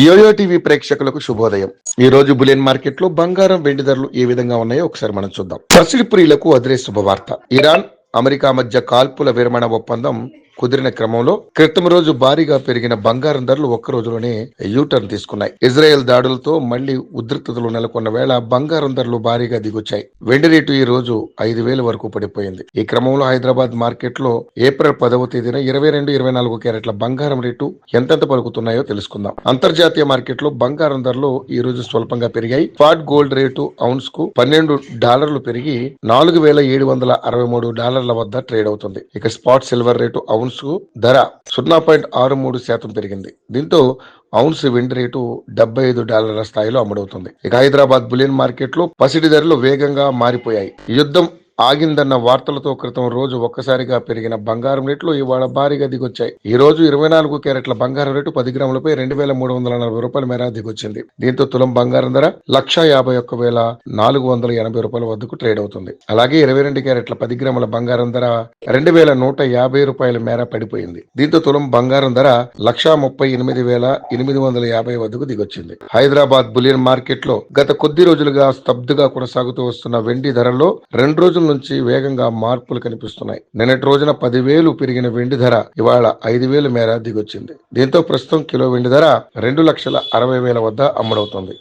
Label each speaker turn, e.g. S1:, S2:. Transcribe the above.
S1: Yo-yo TV ప్రేక్షకులకు శుభోదయం. ఈ రోజు బులియన్ మార్కెట్ లో బంగారం వెండి ధరలు ఏ విధంగా ఉన్నాయో ఒకసారి మనం చూద్దాం. పసిడి ప్రియులకు అదిరే శుభవార్త. ఇరాన్ అమెరికా మధ్య కాల్పుల విరమణ ఒప్పందం కుదిరిన క్రమంలో క్రితం రోజు భారీగా పెరిగిన బంగారం ధరలు ఒక్క రోజులోనే యూటర్న్ తీసుకున్నాయి. ఇజ్రాయెల్ దాడులతో మళ్లీ ఉద్రిక్తతలు నెలకొన్న వేళ బంగారం ధరలు భారీగా దిగొచ్చాయి. వెండి రేటు ఈ రోజు 5,000 వరకు పడిపోయింది. ఈ క్రమంలో హైదరాబాద్ మార్కెట్ లో ఏప్రిల్ 10వ తేదీన 22-24 క్యారెట్ల బంగారం రేటు ఎంతెంత పలుకుతున్నాయో తెలుసుకుందాం. అంతర్జాతీయ మార్కెట్ లో బంగారం ధరలు ఈ రోజు స్వల్పంగా పెరిగాయి. స్పాట్ గోల్డ్ రేటు ఔన్స్ కు $12 పెరిగి $4,763 వద్ద ట్రేడ్ అవుతుంది. ఇక స్పాట్ సిల్వర్ రేటు ఔన్స్ కు ధర 0.63% పెరిగింది. దీంతో ఔన్స్ వెండి రేటు $75 స్థాయిలో అమ్ముడవుతుంది. ఇక హైదరాబాద్ బులియన్ మార్కెట్ లో పసిడి ధరలు వేగంగా మారిపోయాయి. యుద్ధం ఆగిందన్న వార్తలతో క్రితం రోజు ఒక్కసారిగా పెరిగిన బంగారం రేట్లు ఇవాళ భారీగా దిగొచ్చాయి. ఈ రోజు 24 క్యారెట్ల బంగారం రేటు 10 గ్రాములపై $2,340 మేర దిగొచ్చింది. దీంతో తులం బంగారం ధర $151,480 వద్దకు ట్రేడ్ అవుతుంది. అలాగే 22 క్యారెట్ల 10 గ్రాముల బంగారం ధర $2,150 మేర పడిపోయింది. దీంతో తులం బంగారం ధర $138,850 వద్దకు దిగొచ్చింది. హైదరాబాద్ బులియన్ మార్కెట్ లో గత కొద్ది రోజులుగా స్తబ్దుగా కొనసాగుతూ వస్తున్న వెండి ధరల్లో 2 రోజుల నుంచి వేగంగా మార్పులు కనిపిస్తున్నాయి. నిన్నటి రోజున 10,000 పెరిగిన వెండి ధర ఇవాళ 5,000 మేర దిగొచ్చింది. దీంతో ప్రస్తుతం కిలో వెండి ధర 2,60,000 వద్ద అమ్ముడవుతోంది.